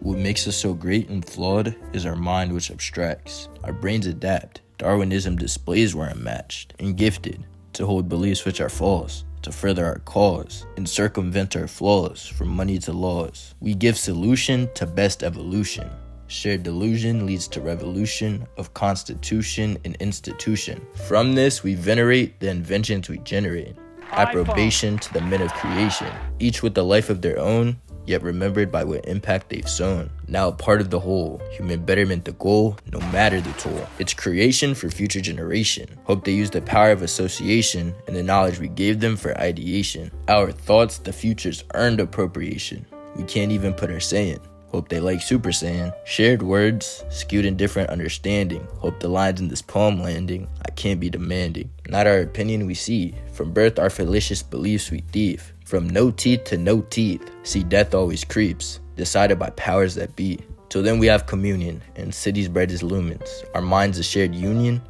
What makes us so great and flawed is our mind, which abstracts. Our brains adapt. Darwinism displays we're unmatched and gifted to hold beliefs which are false, to further our cause and circumvent our flaws, from money to laws. We give solution to best evolution. Shared delusion leads to revolution of constitution and institution. From this, we venerate the inventions we generate. Approbation to the men of creation, each with a life of their own, yet remembered by what impact they've sown. Now a part of the whole, human betterment the goal, no matter the toll. It's creation for future generation. Hope they use the power of association and the knowledge we gave them for ideation. Our thoughts, the future's earned appropriation. We can't even put our saying. Hope they like Super Saiyan. Shared words, skewed in different understanding. Hope the lines in this poem landing. I can't be demanding. Not our opinion we see. From birth our fallacious beliefs we thieve. From no teeth to no teeth. See death always creeps. Decided by powers that be. Till then we have communion. And cities bright as lumens. Our minds a shared union.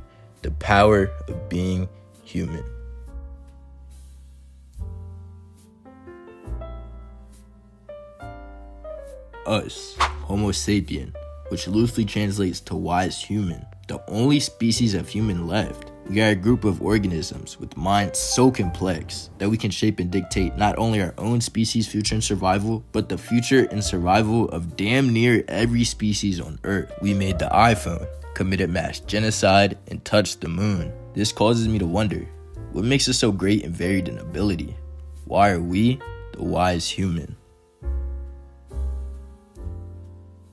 The power of being human. Us, Homo sapien, which loosely translates to wise human, the only species of human left. We are a group of organisms with minds so complex that we can shape and dictate not only our own species' future and survival, but the future and survival of damn near every species on Earth. We made the iPhone, committed mass genocide, and touched the moon. This causes me to wonder, what makes us so great and varied in ability? Why are we the wise human?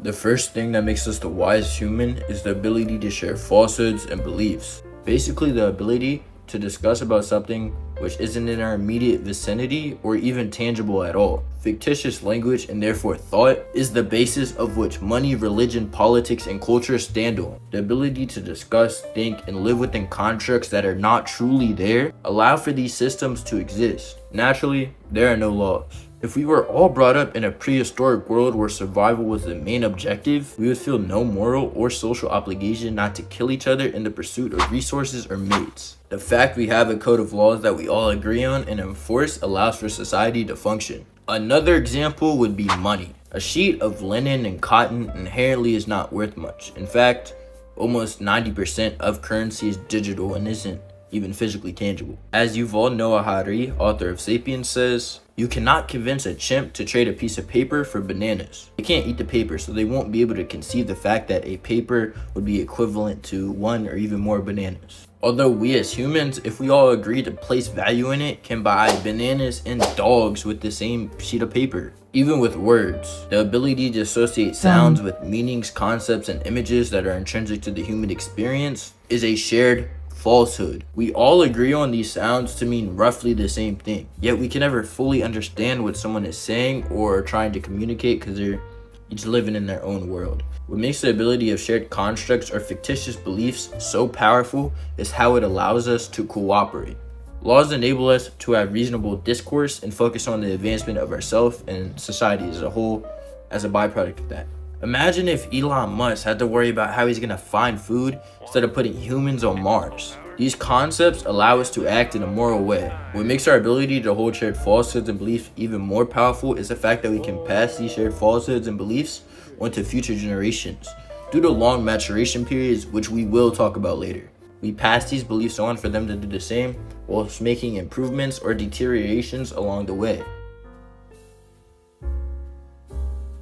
The first thing that makes us the wise human is the ability to share falsehoods and beliefs. Basically, the ability to discuss about something which isn't in our immediate vicinity or even tangible at all. Fictitious language and therefore thought is the basis of which money, religion, politics, and culture stand on. The ability to discuss, think, and live within constructs that are not truly there allow for these systems to exist. Naturally, there are no laws. If we were all brought up in a prehistoric world where survival was the main objective, we would feel no moral or social obligation not to kill each other in the pursuit of resources or mates. The fact we have a code of laws that we all agree on and enforce allows for society to function. Another example would be money. A sheet of linen and cotton inherently is not worth much. In fact, almost 90% of currency is digital and isn't even physically tangible. As Yuval Noah Harari, author of *Sapiens*, says, you cannot convince a chimp to trade a piece of paper for bananas. They can't eat the paper, so they won't be able to conceive the fact that a paper would be equivalent to one or even more bananas. Although we as humans, if we all agree to place value in it, can buy bananas and dogs with the same sheet of paper. Even with words, the ability to associate sounds with meanings, concepts, and images that are intrinsic to the human experience is a shared falsehood. We all agree on these sounds to mean roughly the same thing, yet we can never fully understand what someone is saying or trying to communicate because they're each living in their own world. What makes the ability of shared constructs or fictitious beliefs so powerful is how it allows us to cooperate. Laws enable us to have reasonable discourse and focus on the advancement of ourselves and society as a whole as a byproduct of that. Imagine if Elon Musk had to worry about how he's gonna find food instead of putting humans on Mars. These concepts allow us to act in a moral way. What makes our ability to hold shared falsehoods and beliefs even more powerful is the fact that we can pass these shared falsehoods and beliefs onto future generations. Due to long maturation periods, which we will talk about later, we pass these beliefs on for them to do the same, whilst making improvements or deteriorations along the way.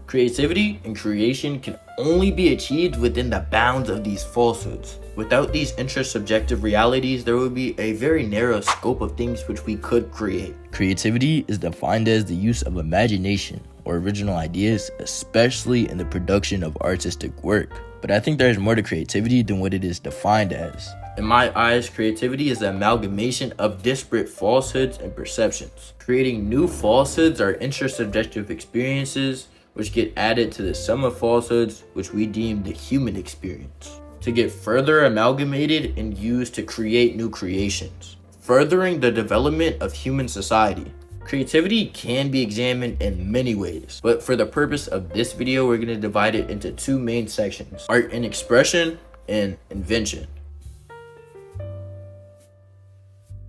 Creativity and creation can only be achieved within the bounds of these falsehoods. Without these intersubjective realities, there would be a very narrow scope of things which we could create. Creativity is defined as the use of imagination or original ideas, especially in the production of artistic work. But I think there's more to creativity than what it is defined as. In my eyes, creativity is the amalgamation of disparate falsehoods and perceptions. Creating new falsehoods are intersubjective experiences which get added to the sum of falsehoods which we deem the human experience, to get further amalgamated and used to create new creations, furthering the development of human society. Creativity can be examined in many ways, but for the purpose of this video, we're going to divide it into two main sections: art and expression and invention.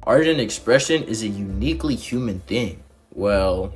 Art and expression is a uniquely human thing. Well,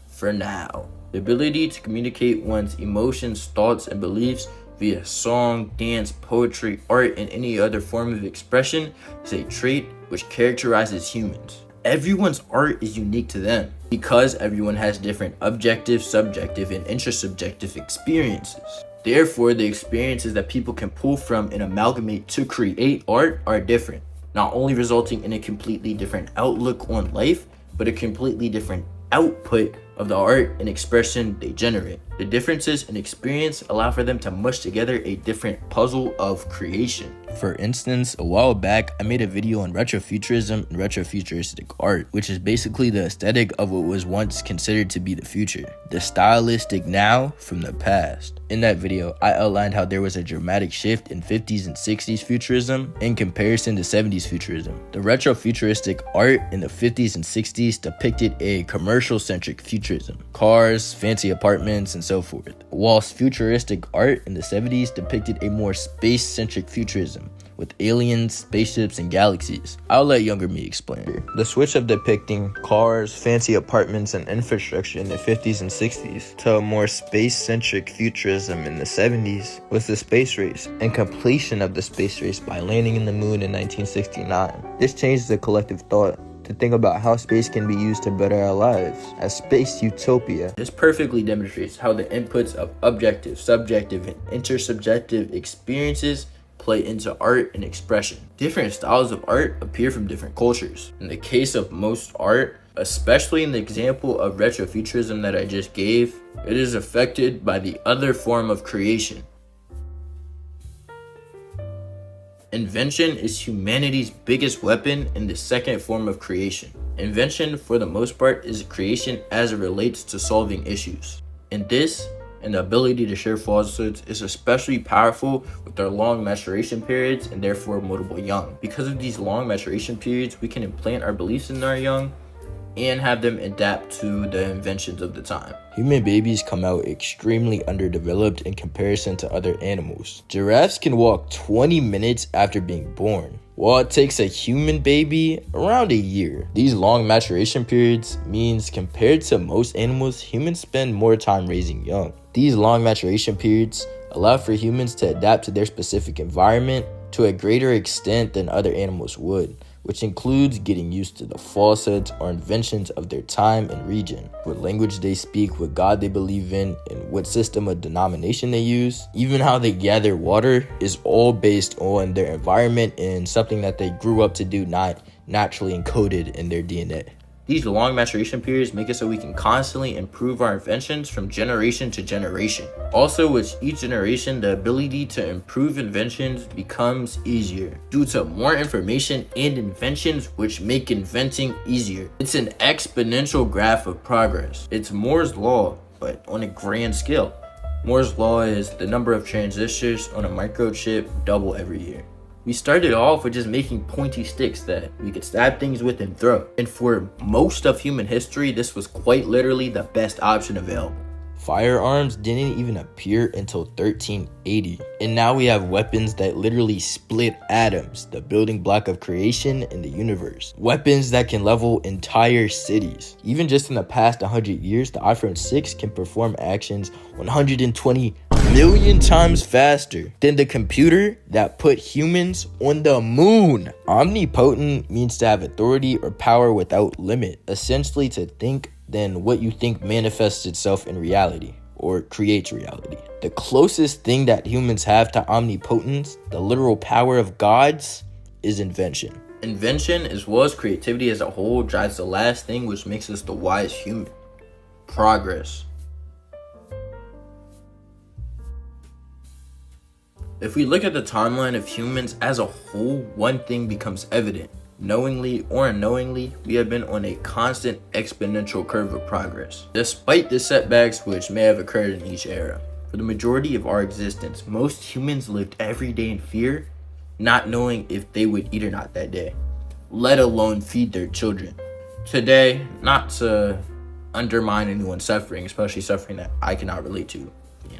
for now. The ability to communicate one's emotions, thoughts, and beliefs via song, dance, poetry, art, and any other form of expression is a trait which characterizes humans. Everyone's art is unique to them because everyone has different objective, subjective, and intersubjective experiences. Therefore, the experiences that people can pull from and amalgamate to create art are different, not only resulting in a completely different outlook on life, but a completely different output of the art and expression they generate. The differences in experience allow for them to mush together a different puzzle of creation. For instance, a while back, I made a video on retrofuturism and retrofuturistic art, which is basically the aesthetic of what was once considered to be the future, the stylistic now from the past. In that video, I outlined how there was a dramatic shift in 50s and 60s futurism in comparison to 70s futurism. The retrofuturistic art in the 50s and 60s depicted a commercial-centric futurism, cars, fancy apartments, and so forth, whilst futuristic art in the 70s depicted a more space-centric futurism, with aliens, spaceships, and galaxies. I'll let younger me explain. The switch of depicting cars, fancy apartments, and infrastructure in the 50s and 60s to a more space-centric futurism in the 70s was the space race and completion of the space race by landing in the moon in 1969. This changed the collective thought to think about how space can be used to better our lives as space utopia. This perfectly demonstrates how the inputs of objective, subjective, and intersubjective experiences play into art and expression. Different styles of art appear from different cultures. In the case of most art, especially in the example of retrofuturism that I just gave, it is affected by the other form of creation. Invention is humanity's biggest weapon and the second form of creation. Invention, for the most part, is creation as it relates to solving issues. And this, and the ability to share falsehoods, is especially powerful with their long maturation periods and therefore multiple young. Because of these long maturation periods, we can implant our beliefs in our young and have them adapt to the inventions of the time. Human babies come out extremely underdeveloped in comparison to other animals. Giraffes can walk 20 minutes after being born, while it takes a human baby around a year. These long maturation periods means compared to most animals, humans spend more time raising young. These long maturation periods allow for humans to adapt to their specific environment to a greater extent than other animals would, which includes getting used to the falsehoods or inventions of their time and region, what language they speak, what God they believe in, and what system of denomination they use. Even how they gather water is all based on their environment and something that they grew up to do, not naturally encoded in their DNA. These long maturation periods make it so we can constantly improve our inventions from generation to generation. Also, with each generation, the ability to improve inventions becomes easier due to more information and inventions which make inventing easier. It's an exponential graph of progress. It's Moore's law, but on a grand scale. Moore's law is the number of transistors on a microchip double every year. We started off with just making pointy sticks that we could stab things with and throw. And for most of human history, this was quite literally the best option available. Firearms didn't even appear until 1380. And now we have weapons that literally split atoms, the building block of creation in the universe. Weapons that can level entire cities. Even just in the past 100 years, the iPhone 6 can perform actions 120 million times faster than the computer that put humans on the moon. Omnipotent means to have authority or power without limit, essentially to think then what you think manifests itself in reality or creates reality. The closest thing that humans have to omnipotence, the literal power of gods, is invention. Invention, as well as creativity as a whole, drives the last thing which makes us the wise human: progress. If we look at the timeline of humans as a whole, one thing becomes evident. Knowingly or unknowingly, we have been on a constant exponential curve of progress, despite the setbacks which may have occurred in each era. For the majority of our existence, most humans lived every day in fear, not knowing if they would eat or not that day, let alone feed their children. Today, not to undermine anyone's suffering, especially suffering that I cannot relate to.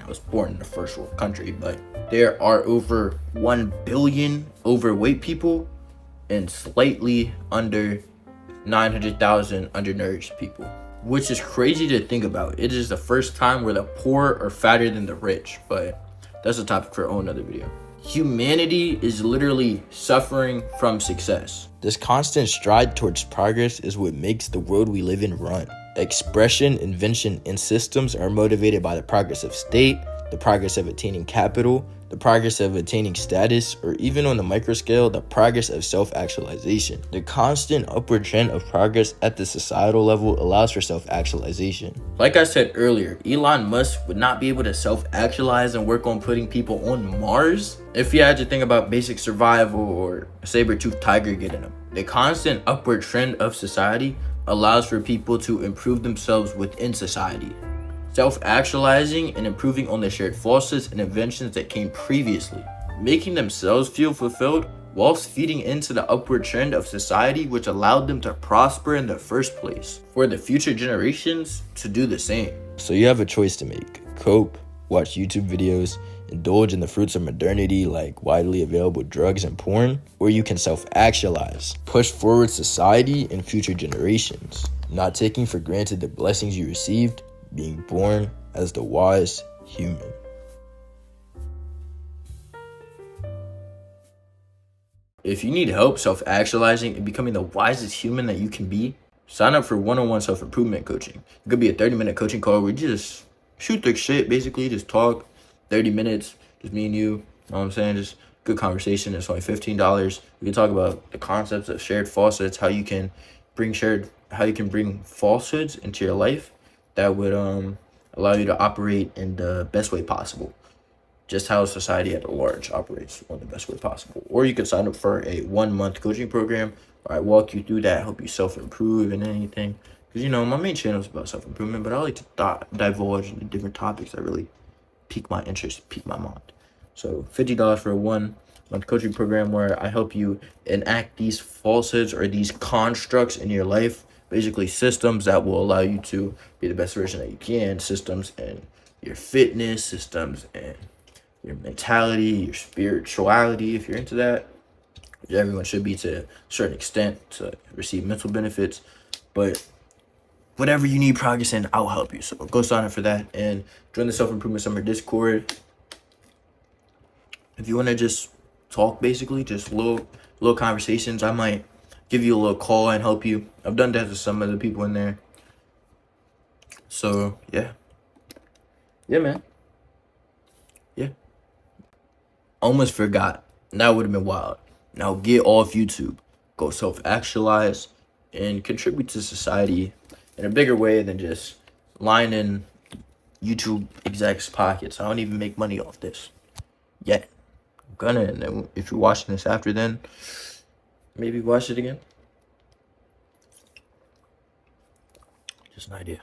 I was born in a first world country, but there are over 1 billion overweight people and slightly under 900,000 undernourished people. which is crazy to think about. It is the first time where the poor are fatter than the rich, but that's a topic for a whole nother video. Humanity is literally suffering from success. This constant stride towards progress is what makes the world we live in run. Expression, invention, and systems are motivated by the progress of state, the progress of attaining capital, the progress of attaining status, or even on the micro scale, the progress of self-actualization. The constant upward trend of progress at the societal level allows for self-actualization. Like I said earlier, Elon Musk would not be able to self-actualize and work on putting people on Mars if he had to think about basic survival or a saber-toothed tiger getting him. The constant upward trend of society allows for people to improve themselves within society, self-actualizing and improving on the shared falsehoods and inventions that came previously, making themselves feel fulfilled whilst feeding into the upward trend of society, which allowed them to prosper in the first place, for the future generations to do the same. So you have a choice to make: cope, watch YouTube videos, indulge in the fruits of modernity like widely available drugs and porn, or you can self-actualize, push forward society and future generations, not taking for granted the blessings you received, being born as the wise human. If you need help self-actualizing and becoming the wisest human that you can be, sign up for one-on-one self-improvement coaching. It could be a 30-minute coaching call where you just shoot the shit, basically just talk 30 minutes, just me and you know what I'm saying? Just good conversation. It's only $15. We can talk about the concepts of shared falsehoods, how you can bring falsehoods into your life that would allow you to operate in the best way possible. Just how society at large operates on the best way possible. Or you could sign up for a 1-month coaching program where I walk you through that, help you self-improve and anything. Because, my main channel is about self-improvement, but I like to divulge into different topics that really pique my interest, pique my mind. So $50 for a 1-month coaching program where I help you enact these falsehoods or these constructs in your life, basically systems that will allow you to be the best version that you can, systems in your fitness, systems in your mentality, your spirituality, if you're into that, which everyone should be to a certain extent to receive mental benefits. But whatever you need progress in, I'll help you. So go sign up for that and join the Self-Improvement Summer Discord. If you want to just talk, basically, just little conversations, I might give you a little call and help you. I've done that to some of the people in there. So, yeah. Yeah, man. Yeah. Almost forgot. That would have been wild. Now get off YouTube. Go self-actualize and contribute to society in a bigger way than just lining YouTube execs' pockets. I don't even make money off this yet. I'm gonna, and then if you're watching this after then, maybe watch it again. Just an idea.